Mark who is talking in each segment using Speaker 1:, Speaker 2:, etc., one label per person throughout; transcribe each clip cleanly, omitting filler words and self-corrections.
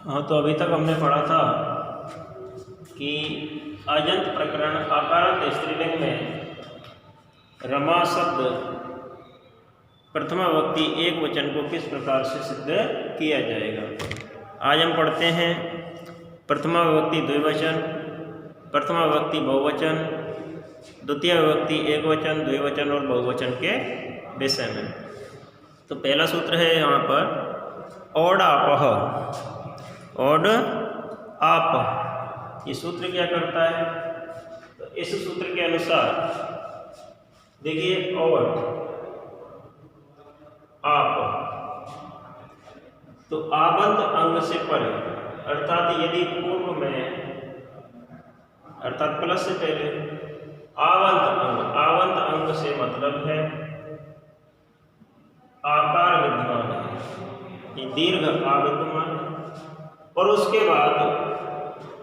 Speaker 1: हाँ, तो अभी तक हमने पढ़ा था कि अजंत प्रकरण आकारांत स्त्रीलिंग में रमा शब्द प्रथमा विभक्ति एक वचन को किस प्रकार से सिद्ध किया जाएगा। आज हम पढ़ते हैं प्रथमा विभक्ति द्विवचन, प्रथमा विभक्ति बहुवचन, द्वितीय विभक्ति एक वचन, द्विवचन और बहुवचन के विषय में। तो पहला सूत्र है यहाँ पर ओड आपह। ओड आप, ये सूत्र क्या करता है? तो इस सूत्र के अनुसार देखिए, ओड आप तो आबंध अंग से परे, अर्थात यदि पूर्व में अर्थात प्लस से पहले आवंत अंग से मतलब है आकार विद्यमान है, ये दीर्घ अविद्यमान है, और उसके बाद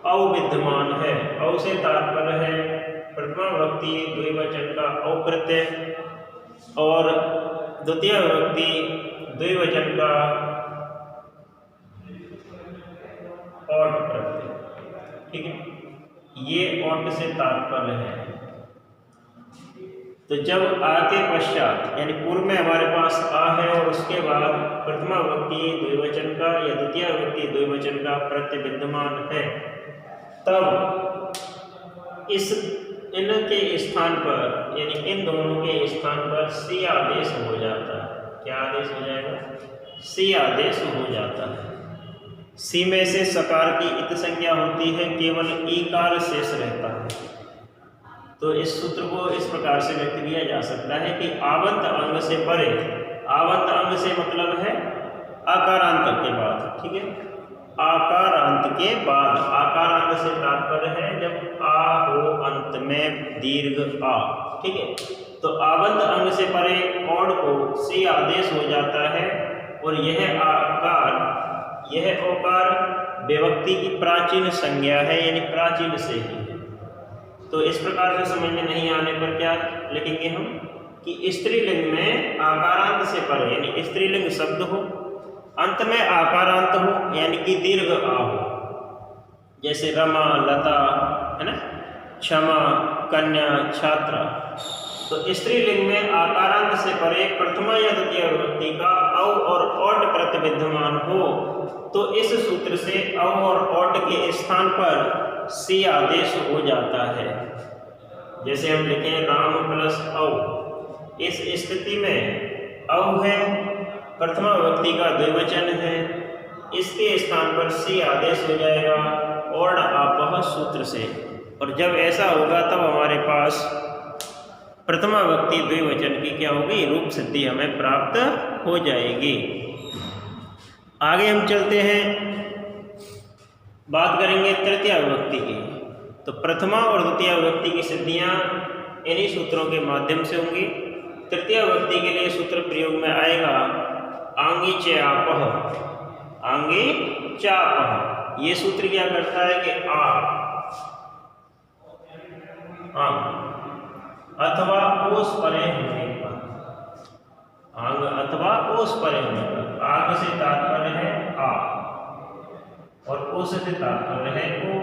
Speaker 1: अविद्यमान है। अव से तात्पर्य है प्रथमा विभक्ति द्विवचन का औ प्रत्यय और द्वितीय विभक्ति द्विवचन का औट प्रत्यय। ठीक है, ये औट से तात्पर्य है। तो जब आ के पश्चात यानी पूर्व में हमारे पास आ है और उसके बाद प्रथमा विभक्ति द्विवचन का या द्वितीय विभक्ति द्विवचन का प्रत्यय विद्यमान है, तब इनके स्थान पर यानी इन दोनों के स्थान पर सी आदेश हो जाता है। क्या आदेश हो जाएगा? सी आदेश हो जाता है। सी में से सकार की इत संज्ञा होती है, केवल ईकार शेष रहता है। तो इस सूत्र को इस प्रकार से व्यक्त किया जा सकता है कि आवंत अंग से परे, आवंत अंग से मतलब है आकारांत के बाद। ठीक है, आकारांत के बाद, आकारांत से तात्पर्य है जब आ हो अंत में दीर्घ आ। ठीक है, तो आवंत अंग से परे ओड को सी आदेश हो जाता है और यह आकार, यह ओकार विभक्ति की प्राचीन संज्ञा है, यानी प्राचीन से ही है। तो इस प्रकार से समझ में नहीं आने पर क्या लिखेंगे हम कि स्त्रीलिंग में आकारांत से परे यानी स्त्रीलिंग शब्द हो, अंत में आकारांत हो यानी कि दीर्घ आ हो, जैसे रमा, लता, है ना, क्षमा, कन्या, छात्रा। तो स्त्रीलिंग में आकारांत से परे प्रथमा या द्वितीय विभक्ति का औ और ओट प्रत्यय विद्यमान हो, तो इस सूत्र से औ और ओट के स्थान पर सी आदेश हो जाता है। जैसे हम लिखें राम प्लस औ, इस स्थिति में औ है, प्रथमा विभक्ति का द्विवचन है, इसके स्थान पर सी आदेश हो जाएगा ओड आपह सूत्र से। और जब ऐसा होगा तब हमारे पास प्रथमा विभक्ति द्विवचन की क्या होगी? रूप सिद्धि हमें प्राप्त हो जाएगी। आगे हम चलते हैं, बात करेंगे तृतीय विभक्ति की। तो प्रथमा और द्वितीय विभक्ति की सिद्धियां इन्हीं सूत्रों के माध्यम से होंगी। तृतीय विभक्ति के लिए सूत्र प्रयोग में आएगा आंगी चापह, आंगी चापह। ये सूत्र क्या करता है कि अथवा ओस परे होने पर, आंग अथवा ओस परे होने पर, आग से तात्पर्य है आ और ओस से तात्पर्य है ओ।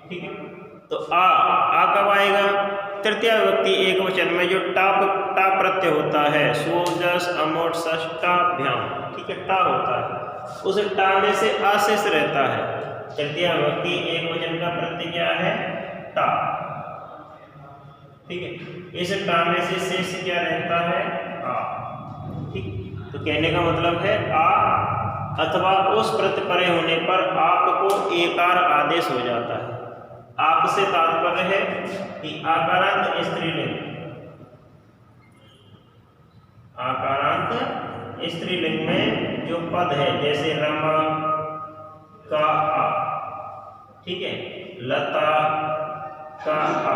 Speaker 1: ठीक है, तो आ कब आएगा? तृतीय विभक्ति एक वचन में जो टा प्रत्यय होता है, सोजस अमोट षष्टाभ्याम। ठीक है, टा होता है, उस टा में से आशेष रहता है। तृतीय विभक्ति एक वचन का प्रत्यय क्या है? टा। ठीक है, इस टा में से शेष क्या रहता है? आ। ठीक, तो कहने का मतलब है आ अथवा उस प्रत्यय परे होने पर आपको एकार आदेश हो जाता है। आप से तात्पर्य है कि आकारांत स्त्रीलिंग, आकारांत स्त्रीलिंग में जो पद है, जैसे रमा का आ, ठीक है, लता का आ,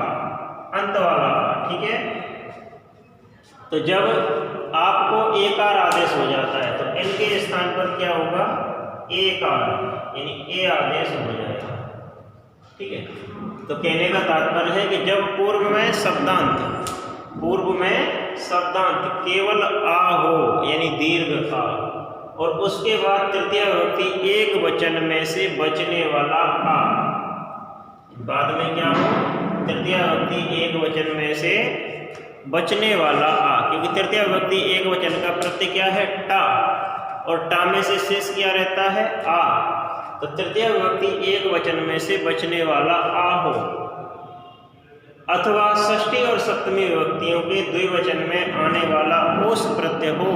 Speaker 1: अंत वाला आ। ठीक है, तो जब आपको एकार आदेश हो जाता है तो इनके स्थान पर क्या होगा? एकार यानी ए आदेश हो जाएगा। ठीक है, तो कहने का तात्पर्य है कि जब पूर्व में शब्दांत केवल आ हो यानी दीर्घ आ, और उसके बाद तृतीय विभक्ति एक वचन में से बचने वाला आ। बाद में क्या हो, तृतीय विभक्ति एक वचन में से बचने वाला आ, क्योंकि तृतीय विभक्ति एक वचन का प्रत्यय क्या है, टा, और टा में से शेष क्या रहता है, आ। तो तृतीय विभक्ति एक वचन में से बचने वाला आ हो, अथवा षष्ठी और सप्तमी विभक्तियों के द्विवचन में आने वाला ओस प्रत्यय हो,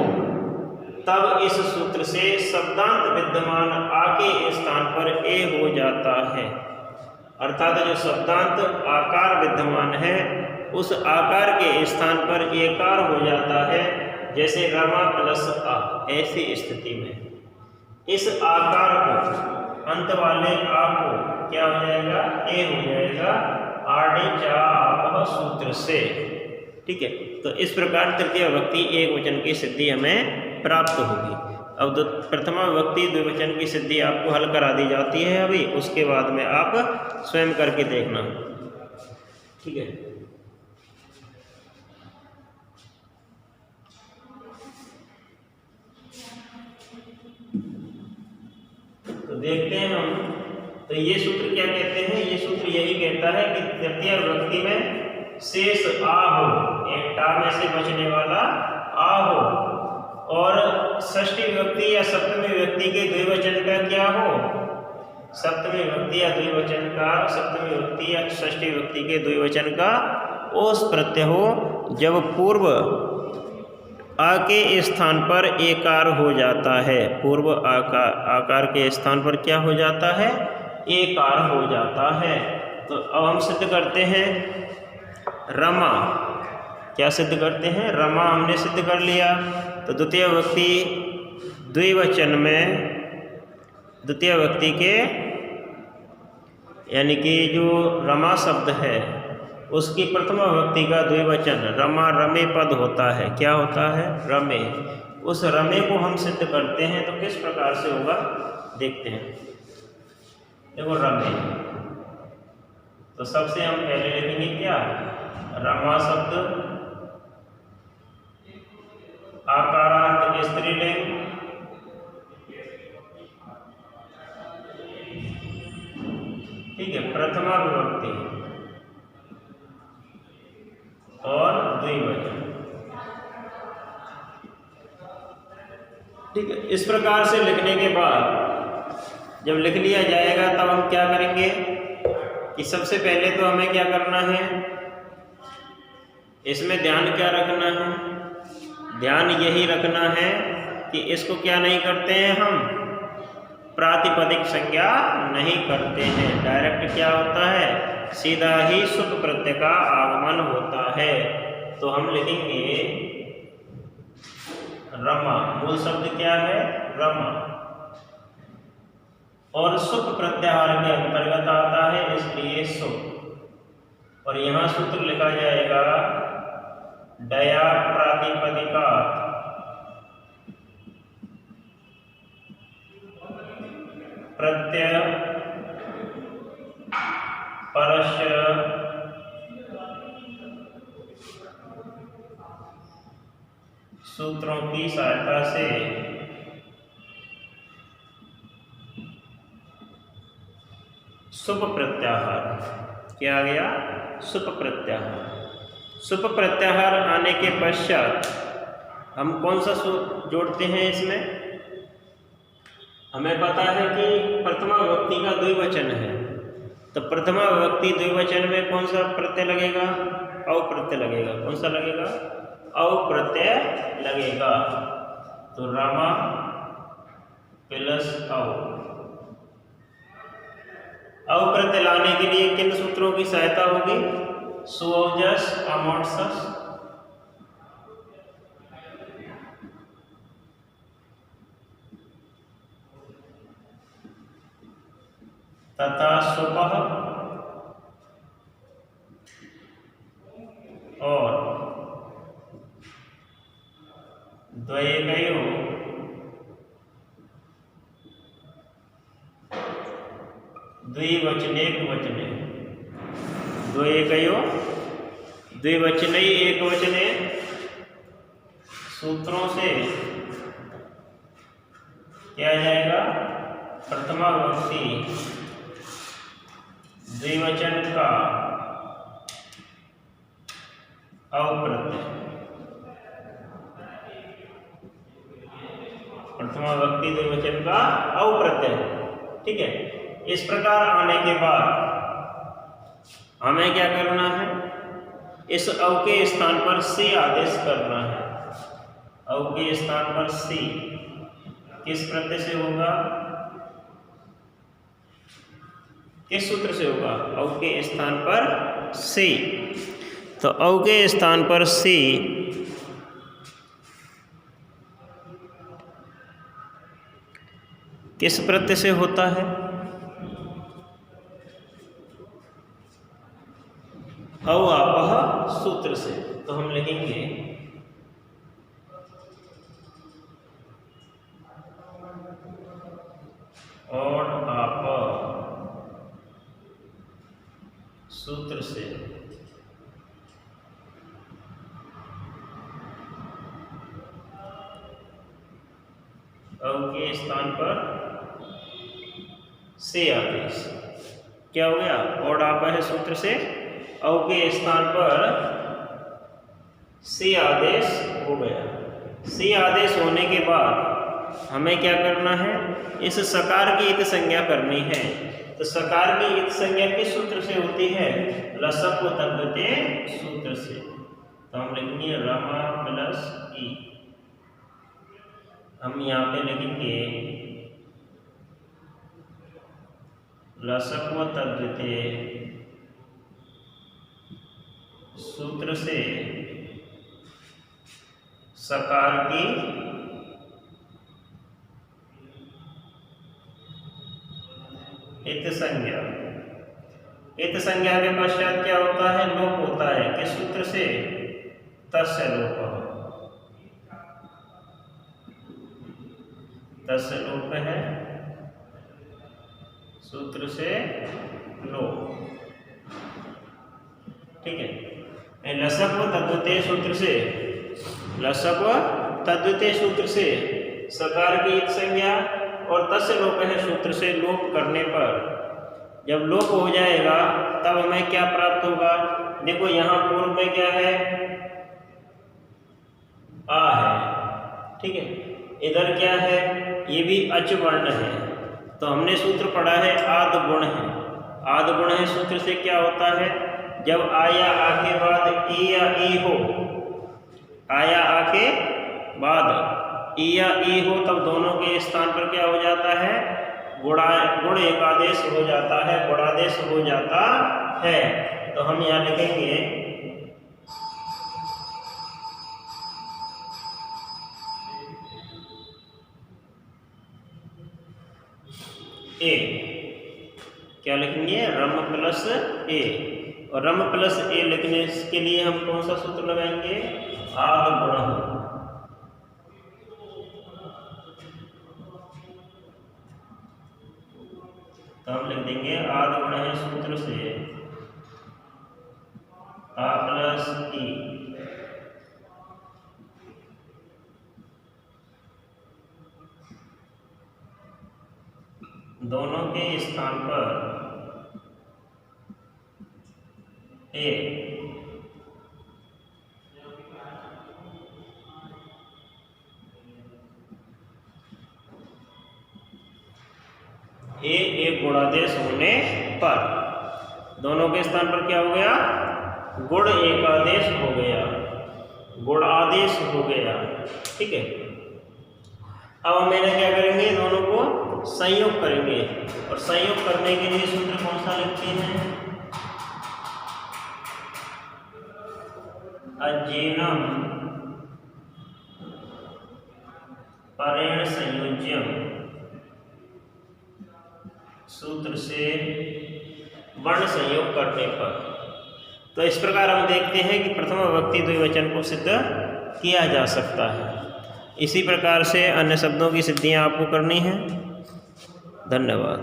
Speaker 1: तब इस सूत्र से शब्दांत विद्यमान आ के स्थान पर ए हो जाता है। अर्थात जो शब्दांत आकार विद्यमान है उस आकार के स्थान पर एकार हो जाता है, जैसे रमा प्लस आ। ऐसी स्थिति में इस आकार को, अंत वाले आ को क्या हो जाएगा, ए हो जाएगा आड़े चा आप सूत्र से। ठीक है, तो इस प्रकार तृतीय विभक्ति एक वचन की सिद्धि हमें प्राप्त होगी। अब प्रथमा विभक्ति द्विवचन की सिद्धि आपको हल करा दी जाती है अभी, उसके बाद में आप स्वयं करके देखना। ठीक है, तो देखते हैं हम। तो ये सूत्र क्या कहते हैं, ये सूत्र यही कहता है कि तृतीय विभक्ति में शेष आ हो, एक टा में से बचने वाला आ हो, और षष्ठी विभक्ति या सप्तमी विभक्ति के द्विवचन का क्या हो, सप्तमी विभक्ति या द्विवचन का, सप्तमी विभक्ति या षष्ठी विभक्ति के द्विवचन का ओस प्रत्यय हो, जब पूर्व आ के स्थान पर एकार हो जाता है। पूर्व आकार के स्थान पर क्या हो जाता है, एकार हो जाता है। तो अब हम सिद्ध करते हैं रमा। क्या सिद्ध करते हैं, रमा हमने सिद्ध कर लिया। तो द्वितीय विभक्ति द्विवचन में, द्वितीय विभक्ति के यानी कि जो रमा शब्द है उसकी प्रथमा विभक्ति का द्विवचन रमा, रमे पद होता है। क्या होता है, रमे। उस रमे को हम सिद्ध करते हैं, तो किस प्रकार से होगा देखते हैं। देखो रमे, तो सबसे हम पहले लिखेंगे क्या, रमा शब्द आकारांत स्त्रीलिंग, ठीक है, प्रथमा विभक्ति और द्विवचन। ठीक है, इस प्रकार से लिखने के बाद जब लिख लिया जाएगा तब हम क्या करेंगे कि सबसे पहले तो हमें क्या करना है, इसमें ध्यान क्या रखना है, ध्यान यही रखना है कि इसको क्या नहीं करते हैं हम, प्रातिपदिक संज्ञा नहीं करते हैं। डायरेक्ट क्या होता है, सीधा ही सुप प्रत्यय का आगमन होता है। तो हम लिखेंगे रमा, मूल शब्द क्या है, रमा, और सुप प्रत्याहार के अंतर्गत आता है, इसलिए सुप। और यहाँ सूत्र लिखा जाएगा डया प्रातिपदिका, प्रत्यय परस्य सूत्रों की सहायता से सुप प्रत्याहार। क्या आ गया, सुप प्रत्याहार। सुप प्रत्याहार आने के पश्चात हम कौन सा सूत्र जोड़ते हैं इसमें, हमें पता है कि प्रथमा विभक्ति का द्विवचन है, तो प्रथमा विभक्ति द्विवचन में कौन सा प्रत्यय लगेगा, औ प्रत्यय लगेगा। कौन सा लगेगा, औ प्रत्यय लगेगा। तो रमा प्लस औ। औ प्रत्यय लाने के लिए किन सूत्रों की सहायता होगी, सुओजस, अमोट्सस, तथा सुपः और द्वयेकयो द्विवचनेक वचने, द्वयेकयो द्विवचनई एक वचने सूत्रों से क्या आ जाएगा? प्रथमा विभक्ति द्विवचन का अप्रत्यय। प्रथमा विभक्ति द्विवचन का अप्रत्यय। ठीक है, इस प्रकार आने के बाद हमें क्या करना है? इस अव के स्थान पर से आदेश करना है। अव के स्थान पर से किस प्रत्यय से होगा? किस सूत्र से होगा? अव के स्थान पर से। तो अव के स्थान पर से किस प्रत्यय से होता है? अवापह सूत्र से। तो हम लिखेंगे और आप सूत्र से अव के स्थान पर से आदेश क्या हो गया? और आप है सूत्र से अव के स्थान पर से आदेश हो गया। से आदेश होने के बाद हमें क्या करना है? इस सकार की इत संज्ञा करनी है। तो सकार की इत संज्ञा किस सूत्र से होती है? लसक व तद्धिते सूत्र से। तो हम लिखेंगे रमा प्लस ई। हम यहाँ पे लिखेंगे लसक व तद्धिते सूत्र से सकार की इत संज्ञा। इत संज्ञा के पश्चात क्या होता है? लोप होता है। किस सूत्र से? तस्य लोप। तस्य लोप है सूत्र से लोप। ठीक है, लसक व तद्धिते सूत्र से, लसक व तद्धिते सूत्र से सकार की इत संज्ञा और तस्य लोप है सूत्र से लोप करने पर जब लोप हो जाएगा तब हमें क्या प्राप्त होगा? देखो यहाँ पूर्व में क्या है? आ है। ठीक है, इधर क्या है? ये भी अच वर्ण है। तो हमने सूत्र पढ़ा है आद गुण है। आद गुण है सूत्र से क्या होता है? जब आ या आ के बाद ई या ई हो, आया आ के बाद ई या ई हो, तब दोनों के स्थान पर क्या हो जाता है? गुण एकादेश हो जाता है, गुणादेश हो जाता है। तो हम यहाँ लिखेंगे ए। क्या लिखेंगे? रम प्लस ए। और रम प्लस ए लिखने के लिए हम कौन सा सूत्र लगाएंगे? आद गुण। तो हम लिख देंगे आद गुण है सूत्र से आ प्लस ई। दोनों के स्थान पर ए। एक गुणादेश होने पर दोनों के स्थान पर क्या हो गया? गुण एकादेश हो गया, गुणादेश हो गया। ठीक है, अब हम क्या करेंगे? दोनों को संयोग करेंगे। और संयोग करने के लिए सूत्र कौन सा लिखते हैं? अजेनम परेण संयोज्यम सूत्र से वर्ण संयोग करने पर। तो इस प्रकार हम देखते हैं कि प्रथम विभक्ति द्विवचन को सिद्ध किया जा सकता है। इसी प्रकार से अन्य शब्दों की सिद्धियां आपको करनी है। धन्यवाद।